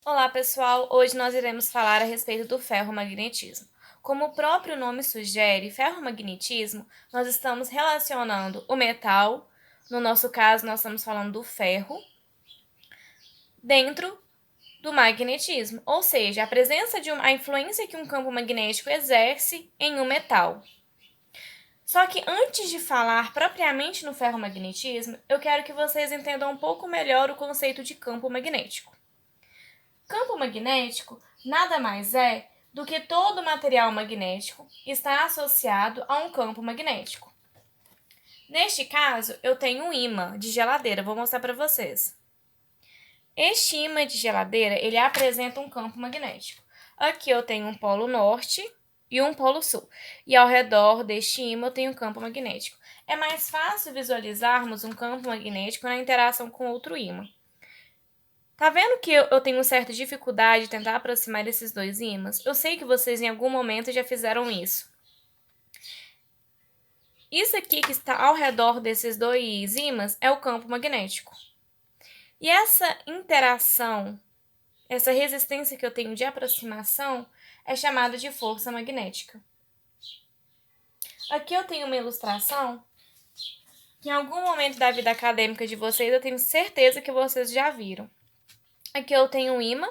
Olá, pessoal! Hoje nós iremos falar a respeito do ferromagnetismo. Como o próprio nome sugere, ferromagnetismo, nós estamos relacionando o metal, no nosso caso, nós estamos falando do ferro, dentro do magnetismo, ou seja, a influência que um campo magnético exerce em um metal. Só que antes de falar propriamente no ferromagnetismo, eu quero que vocês entendam um pouco melhor o conceito de campo magnético. Campo magnético nada mais é do que todo material magnético está associado a um campo magnético. Neste caso, eu tenho um ímã de geladeira, vou mostrar para vocês. Este ímã de geladeira, ele apresenta um campo magnético. Aqui eu tenho um polo norte e um polo sul. E ao redor deste ímã eu tenho um campo magnético. É mais fácil visualizarmos um campo magnético na interação com outro ímã. Tá vendo que eu tenho certa dificuldade de tentar aproximar esses dois ímãs? Eu sei que vocês em algum momento já fizeram isso. Isso aqui que está ao redor desses dois ímãs é o campo magnético. E essa interação, essa resistência que eu tenho de aproximação, é chamada de força magnética. Aqui eu tenho uma ilustração que em algum momento da vida acadêmica de vocês eu tenho certeza que vocês já viram. Aqui eu tenho um ímã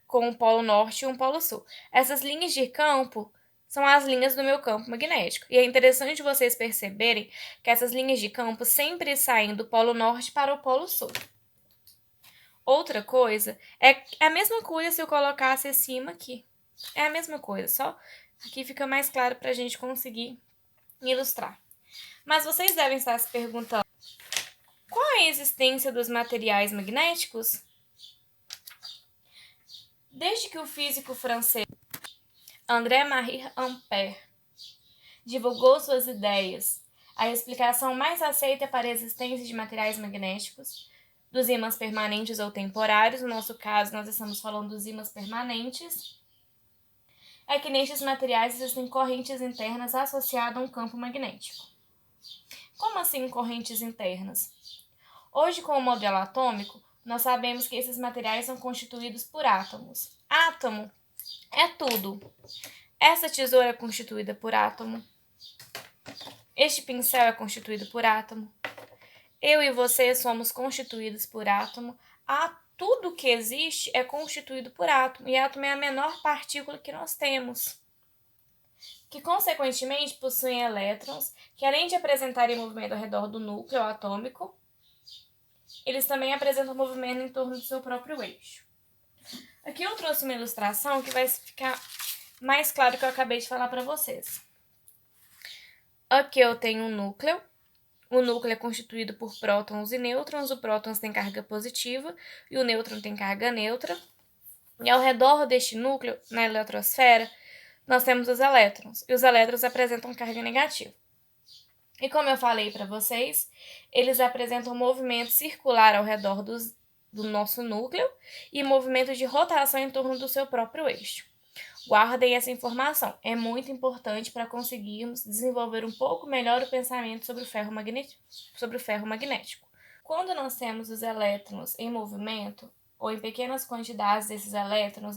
com um polo norte e um polo sul. Essas linhas de campo são as linhas do meu campo magnético. E é interessante vocês perceberem que essas linhas de campo sempre saem do polo norte para o polo sul. Outra coisa é a mesma coisa se eu colocasse acima aqui. É a mesma coisa, só aqui fica mais claro para a gente conseguir ilustrar. Mas vocês devem estar se perguntando: qual é a existência dos materiais magnéticos? Desde que o físico francês André-Marie Ampère divulgou suas ideias, a explicação mais aceita para a existência de materiais magnéticos, dos ímãs permanentes ou temporários, no nosso caso nós estamos falando dos ímãs permanentes, é que nestes materiais existem correntes internas associadas a um campo magnético. Como assim correntes internas? Hoje, com o modelo atômico, nós sabemos que esses materiais são constituídos por átomos. Átomo é tudo. Essa tesoura é constituída por átomo. Este pincel é constituído por átomo. Eu e você somos constituídos por átomo. Tudo que existe é constituído por átomo. E átomo é a menor partícula que nós temos, que consequentemente possuem elétrons, que além de apresentarem movimento ao redor do núcleo atômico, eles também apresentam movimento em torno do seu próprio eixo. Aqui eu trouxe uma ilustração que vai ficar mais claro que eu acabei de falar para vocês. Aqui eu tenho um núcleo. O núcleo é constituído por prótons e nêutrons. O prótons tem carga positiva e o nêutron tem carga neutra. E ao redor deste núcleo, na eletrosfera, nós temos os elétrons. E os elétrons apresentam carga negativa. E como eu falei para vocês, eles apresentam movimento circular ao redor do nosso núcleo e movimento de rotação em torno do seu próprio eixo. Guardem essa informação, é muito importante para conseguirmos desenvolver um pouco melhor o pensamento sobre o ferro magnético. Quando nós temos os elétrons em movimento, ou em pequenas quantidades desses elétrons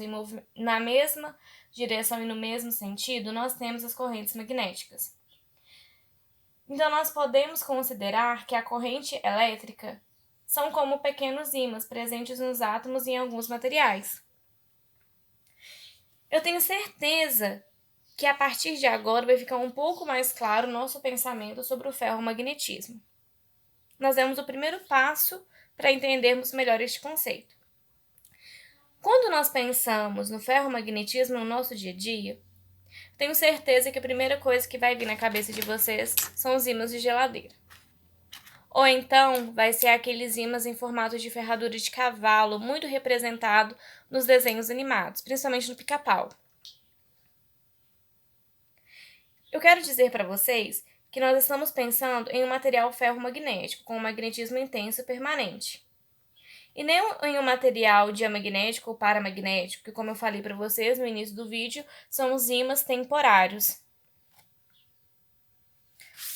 na mesma direção e no mesmo sentido, nós temos as correntes magnéticas. Então, nós podemos considerar que a corrente elétrica são como pequenos ímãs presentes nos átomos e em alguns materiais. Eu tenho certeza que a partir de agora vai ficar um pouco mais claro o nosso pensamento sobre o ferromagnetismo. Nós demos o primeiro passo para entendermos melhor este conceito. Quando nós pensamos no ferromagnetismo no nosso dia a dia, tenho certeza que a primeira coisa que vai vir na cabeça de vocês são os ímãs de geladeira. Ou então vai ser aqueles ímãs em formato de ferradura de cavalo, muito representado nos desenhos animados, principalmente no Pica-Pau. Eu quero dizer para vocês que nós estamos pensando em um material ferromagnético, com um magnetismo intenso e permanente. E nem em um material diamagnético ou paramagnético, que, como eu falei para vocês no início do vídeo, são os ímãs temporários.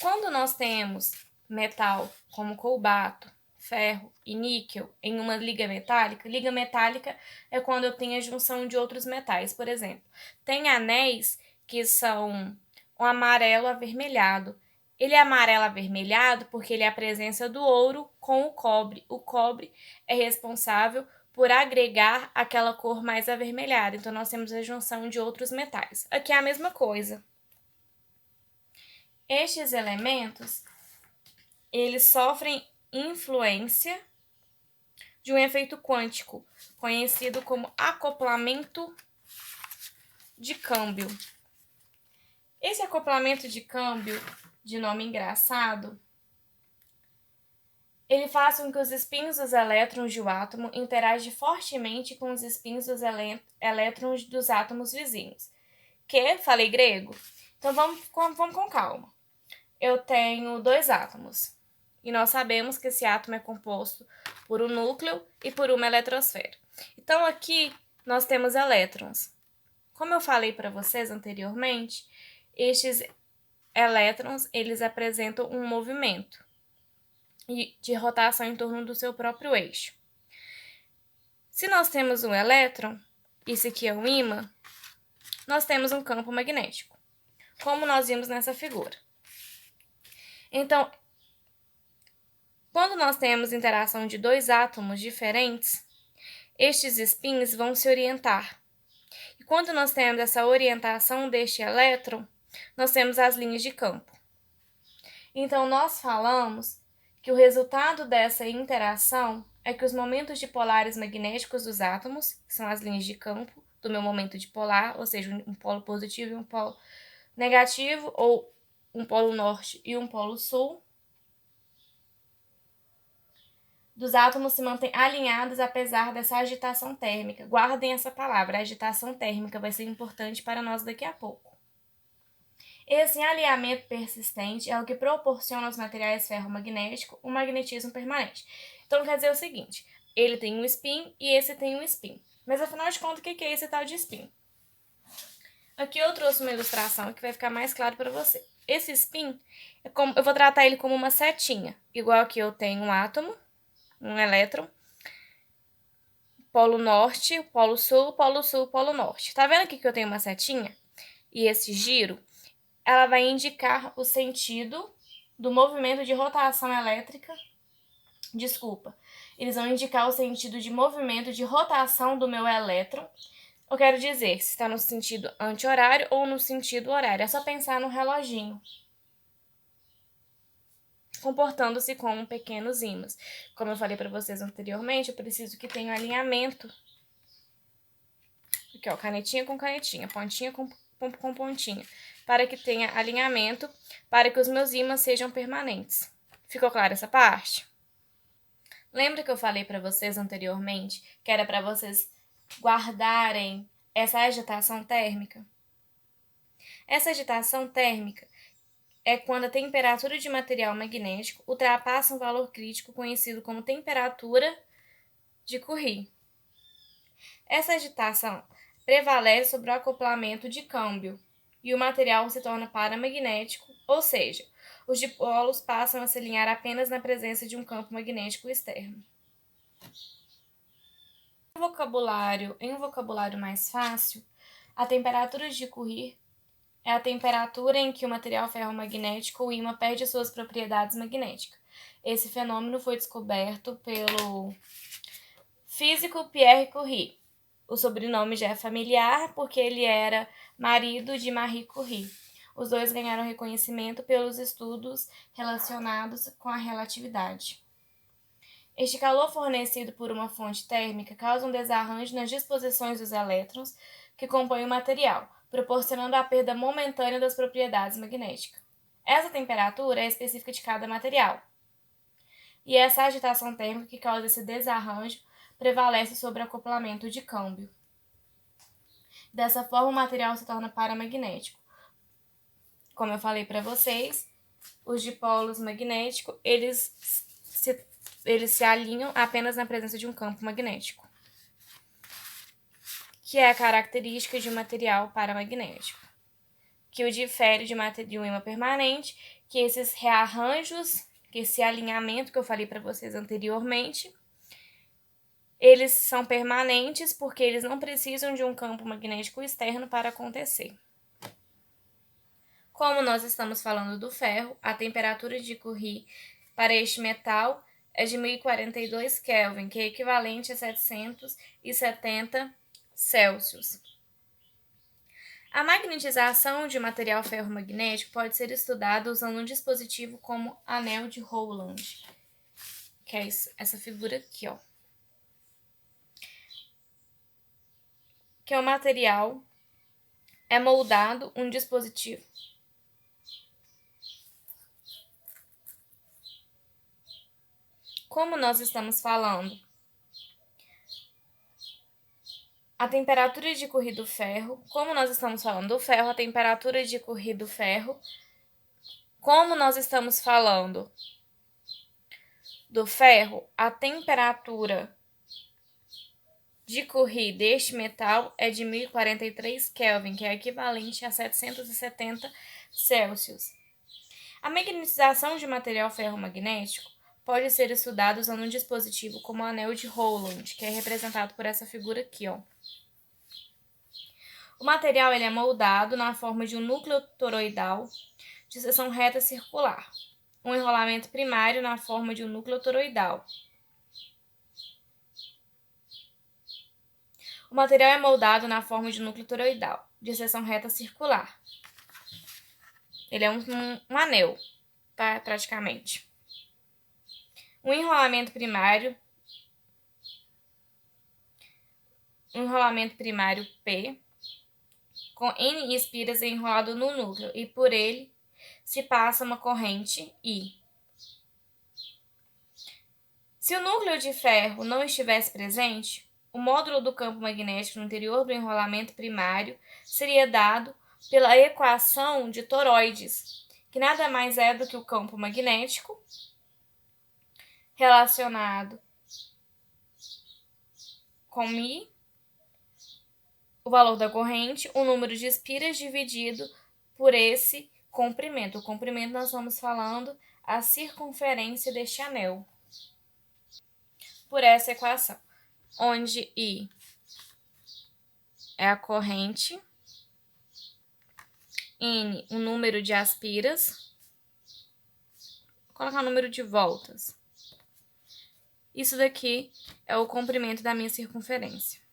Quando nós temos metal como cobalto, ferro e níquel em uma liga metálica. Liga metálica é quando eu tenho a junção de outros metais, por exemplo. Tem anéis que são o amarelo avermelhado. Ele é amarelo avermelhado porque ele é a presença do ouro com o cobre. O cobre é responsável por agregar aquela cor mais avermelhada. Então, nós temos a junção de outros metais. Aqui é a mesma coisa. Estes elementos, eles sofrem influência de um efeito quântico, conhecido como acoplamento de câmbio. Esse acoplamento de câmbio, de nome engraçado, ele faz com que os spins dos elétrons de um átomo interagem fortemente com os spins dos elétrons dos átomos vizinhos. Falei grego? Então vamos com calma. Eu tenho 2 átomos. E nós sabemos que esse átomo é composto por um núcleo e por uma eletrosfera. Então, aqui nós temos elétrons. Como eu falei para vocês anteriormente, estes elétrons, eles apresentam um movimento de rotação em torno do seu próprio eixo. Se nós temos um elétron, isso aqui é um ímã, nós temos um campo magnético, como nós vimos nessa figura. Então, quando nós temos interação de 2 átomos diferentes, estes spins vão se orientar. E quando nós temos essa orientação deste elétron, nós temos as linhas de campo. Então, nós falamos que o resultado dessa interação é que os momentos dipolares magnéticos dos átomos, que são as linhas de campo do meu momento dipolar, ou seja, um polo positivo e um polo negativo, ou um polo norte e um polo sul, dos átomos se mantêm alinhados apesar dessa agitação térmica. Guardem essa palavra, agitação térmica, vai ser importante para nós daqui a pouco. Esse alinhamento persistente é o que proporciona aos materiais ferromagnéticos um magnetismo permanente. Então, quer dizer o seguinte, ele tem um spin e esse tem um spin. Mas, afinal de contas, o que é esse tal de spin? Aqui eu trouxe uma ilustração que vai ficar mais claro para você. Esse spin, eu vou tratar ele como uma setinha. Igual aqui eu tenho um átomo, um elétron, polo norte, polo sul, polo norte. Tá vendo aqui que eu tenho uma setinha? E esse giro, ela vai indicar o sentido do movimento de rotação elétrica. Eles vão indicar o sentido de movimento de rotação do meu elétron. Eu quero dizer se está no sentido anti-horário ou no sentido horário. É só pensar no reloginho, comportando-se como pequenos ímãs. Como eu falei para vocês anteriormente, eu preciso que tenha um alinhamento. Aqui, ó, canetinha com canetinha, pontinha com pontinha, para que tenha alinhamento, para que os meus ímãs sejam permanentes. Ficou clara essa parte? Lembra que eu falei para vocês anteriormente que era para vocês guardarem essa agitação térmica? Essa agitação térmica é quando a temperatura de material magnético ultrapassa um valor crítico conhecido como temperatura de Curie. Essa agitação prevalece sobre o acoplamento de câmbio e o material se torna paramagnético, ou seja, os dipolos passam a se alinhar apenas na presença de um campo magnético externo. Em um vocabulário mais fácil, a temperatura de Curie é a temperatura em que o material ferromagnético ou ímã perde suas propriedades magnéticas. Esse fenômeno foi descoberto pelo físico Pierre Curie. O sobrenome já é familiar porque ele era marido de Marie Curie. Os dois ganharam reconhecimento pelos estudos relacionados com a relatividade. Este calor fornecido por uma fonte térmica causa um desarranjo nas disposições dos elétrons que compõem o material, proporcionando a perda momentânea das propriedades magnéticas. Essa temperatura é específica de cada material. E essa agitação térmica que causa esse desarranjo prevalece sobre o acoplamento de câmbio. Dessa forma, o material se torna paramagnético. Como eu falei para vocês, os dipolos magnéticos, eles se alinham apenas na presença de um campo magnético, que é a característica de um material paramagnético, que o difere de um ímã permanente, que esses rearranjos que esse alinhamento que eu falei para vocês anteriormente, eles são permanentes porque eles não precisam de um campo magnético externo para acontecer. Como nós estamos falando do ferro, a temperatura de Curie para este metal é de 1042 Kelvin, que é equivalente a 770 Celsius. A magnetização de material ferromagnético pode ser estudada usando um dispositivo como anel de Rowland, que é essa figura aqui, ó. Que é o material, é moldado um dispositivo. Como nós estamos falando, a temperatura de Curie do ferro, como nós estamos falando do ferro, a temperatura de Curie do ferro, como nós estamos falando do ferro, a temperatura de Curie deste metal é de 1043 Kelvin, que é equivalente a 770 Celsius. A magnetização de material ferromagnético pode ser estudada usando um dispositivo como o anel de Rowland, que é representado por essa figura aqui, ó. O material ele é moldado na forma de um núcleo toroidal de seção reta circular, um enrolamento primário na forma de um núcleo toroidal. O material é moldado na forma de um núcleo toroidal de seção reta circular. Ele é um anel, praticamente. Um enrolamento primário P, com N espiras enrolado no núcleo, e por ele se passa uma corrente I. Se o núcleo de ferro não estivesse presente, o módulo do campo magnético no interior do enrolamento primário seria dado pela equação de toroides, que nada mais é do que o campo magnético relacionado com μ, o valor da corrente, o número de espiras dividido por esse comprimento. O comprimento nós vamos falando a circunferência deste anel. Por essa equação, onde I é a corrente, N o número de aspiras, vou colocar o número de voltas. Isso daqui é o comprimento da minha circunferência.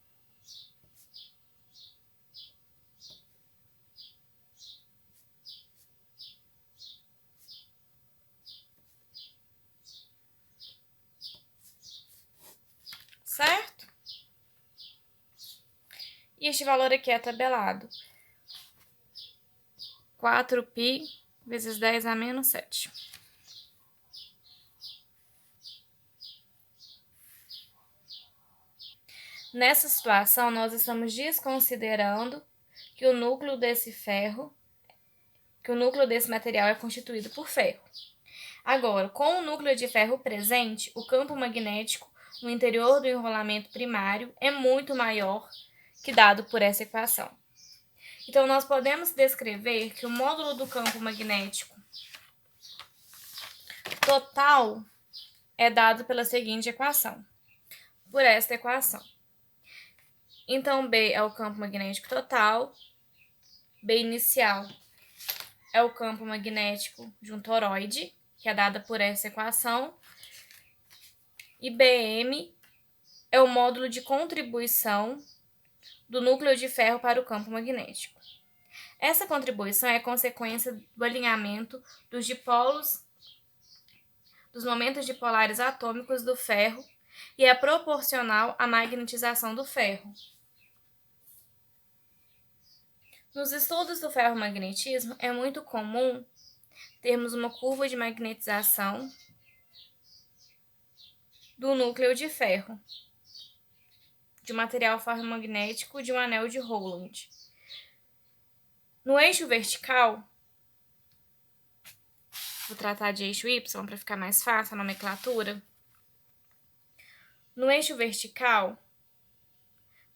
Certo? E este valor aqui é tabelado. 4π vezes 10 a menos 7. Nessa situação, nós estamos desconsiderando que o núcleo desse material é constituído por ferro. Agora, com o núcleo de ferro presente, o campo magnético no interior do enrolamento primário é muito maior que dado por essa equação. Então, nós podemos descrever que o módulo do campo magnético total é dado pela seguinte equação, por esta equação. Então, B é o campo magnético total, B inicial é o campo magnético de um toroide, que é dada por essa equação, e Bm é o módulo de contribuição do núcleo de ferro para o campo magnético. Essa contribuição é consequência do alinhamento dos dipolos, dos momentos dipolares atômicos do ferro, e é proporcional à magnetização do ferro. Nos estudos do ferromagnetismo, é muito comum termos uma curva de magnetização do núcleo de ferro, de um material ferromagnético de um anel de Rowland. No eixo vertical, vou tratar de eixo Y para ficar mais fácil a nomenclatura. No eixo vertical,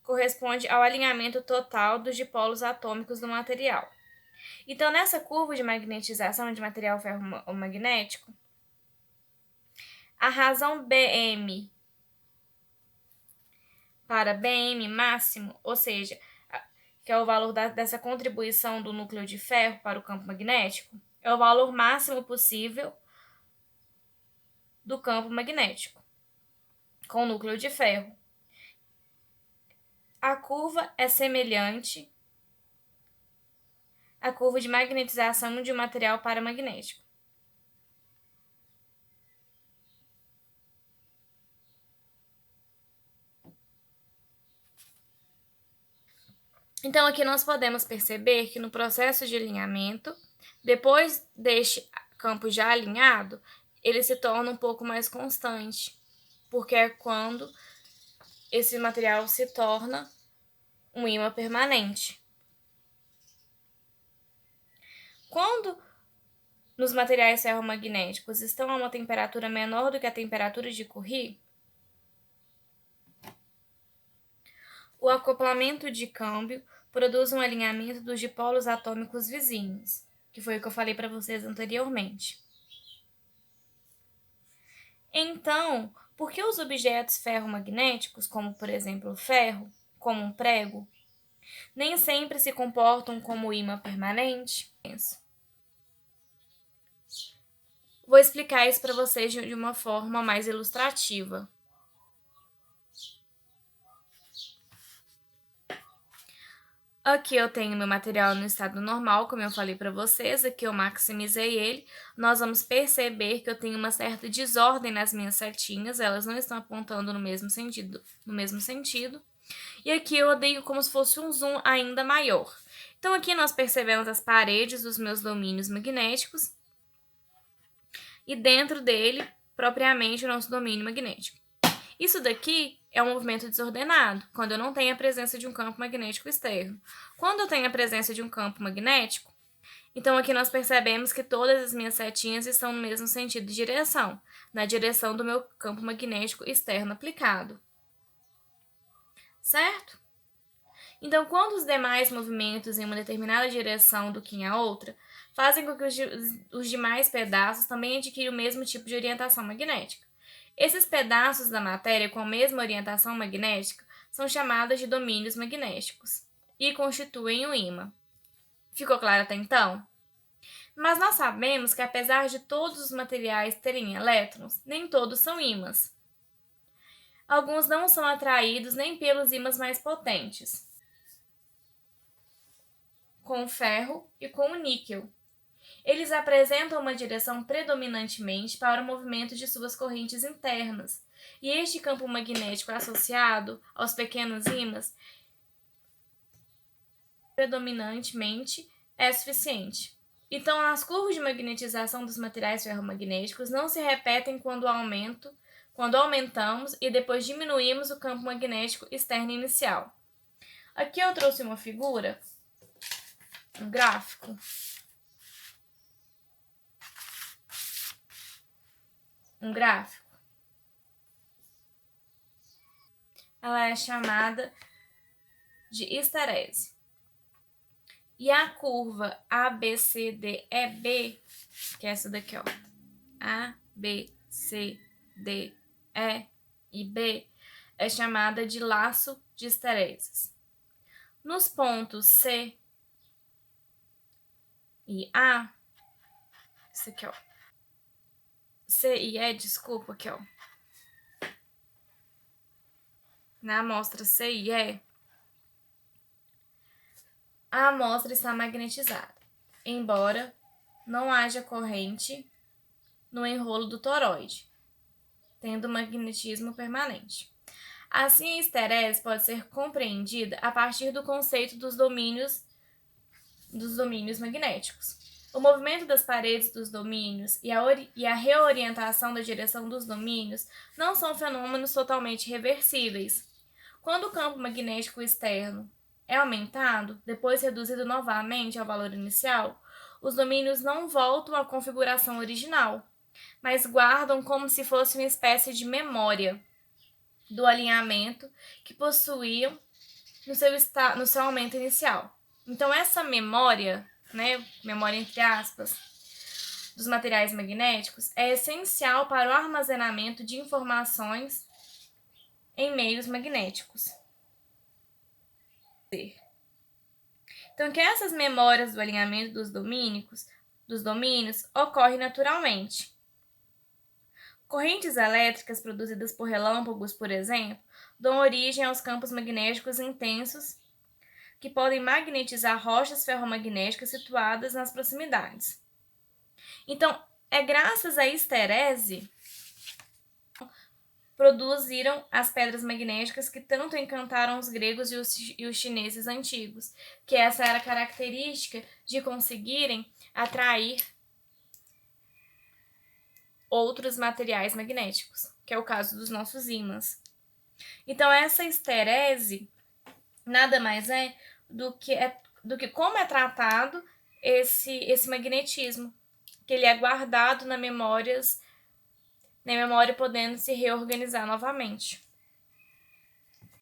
corresponde ao alinhamento total dos dipolos atômicos do material. Então, nessa curva de magnetização de material ferromagnético, A razão Bm para Bm máximo, ou seja, que é o valor dessa contribuição do núcleo de ferro para o campo magnético, é o valor máximo possível do campo magnético com o núcleo de ferro. A curva é semelhante à curva de magnetização de um material paramagnético. Então, aqui nós podemos perceber que no processo de alinhamento, depois deste campo já alinhado, ele se torna um pouco mais constante, porque é quando esse material se torna um ímã permanente. Quando nos materiais ferromagnéticos estão a uma temperatura menor do que a temperatura de Curie, o acoplamento de câmbio produz um alinhamento dos dipolos atômicos vizinhos, que foi o que eu falei para vocês anteriormente. Então, por que os objetos ferromagnéticos, como por exemplo o ferro, como um prego, nem sempre se comportam como ímã permanente? Vou explicar isso para vocês de uma forma mais ilustrativa. Aqui eu tenho meu material no estado normal, como eu falei para vocês, aqui eu maximizei ele. Nós vamos perceber que eu tenho uma certa desordem nas minhas setinhas, elas não estão apontando no mesmo sentido. E aqui eu odeio como se fosse um zoom ainda maior. Então aqui nós percebemos as paredes dos meus domínios magnéticos e dentro dele, propriamente, o nosso domínio magnético. Isso daqui é um movimento desordenado, quando eu não tenho a presença de um campo magnético externo. Quando eu tenho a presença de um campo magnético, então aqui nós percebemos que todas as minhas setinhas estão no mesmo sentido de direção, na direção do meu campo magnético externo aplicado. Certo? Então, quando os demais movimentos em uma determinada direção do que em a outra, fazem com que os demais pedaços também adquiram o mesmo tipo de orientação magnética. Esses pedaços da matéria com a mesma orientação magnética são chamados de domínios magnéticos e constituem um ímã. Ficou claro até então? Mas nós sabemos que, apesar de todos os materiais terem elétrons, nem todos são ímãs. Alguns não são atraídos nem pelos ímãs mais potentes, com o ferro e com o níquel. Eles apresentam uma direção predominantemente para o movimento de suas correntes internas, e este campo magnético associado aos pequenos ímãs predominantemente é suficiente. Então, as curvas de magnetização dos materiais ferromagnéticos não se repetem quando aumentamos e depois diminuímos o campo magnético externo inicial. Aqui eu trouxe uma figura, um gráfico. Ela é chamada de histerese. E a curva ABCDEB, que é essa daqui, ó, A, B, C, D, E e B, é chamada de laço de histereses. Nos pontos C e A, isso aqui, ó, C e E, desculpa, aqui, ó, na amostra C e E, a amostra está magnetizada, embora não haja corrente no enrolo do toroide, tendo magnetismo permanente. Assim, a histerese pode ser compreendida a partir do conceito dos domínios magnéticos. O movimento das paredes dos domínios e a reorientação da direção dos domínios não são fenômenos totalmente reversíveis. Quando o campo magnético externo é aumentado, depois reduzido novamente ao valor inicial, os domínios não voltam à configuração original, mas guardam como se fosse uma espécie de memória do alinhamento que possuíam no seu aumento inicial. Então, essa memória, memória entre aspas, dos materiais magnéticos é essencial para o armazenamento de informações em meios magnéticos. Então, que essas memórias do alinhamento dos domínios ocorrem naturalmente. Correntes elétricas produzidas por relâmpagos, por exemplo, dão origem aos campos magnéticos intensos que podem magnetizar rochas ferromagnéticas situadas nas proximidades. Então, é graças à histerese produziram as pedras magnéticas que tanto encantaram os gregos e os chineses antigos, que essa era a característica de conseguirem atrair outros materiais magnéticos, que é o caso dos nossos ímãs. Então, essa histerese nada mais é do que como é tratado esse magnetismo, que ele é guardado na memória podendo se reorganizar novamente.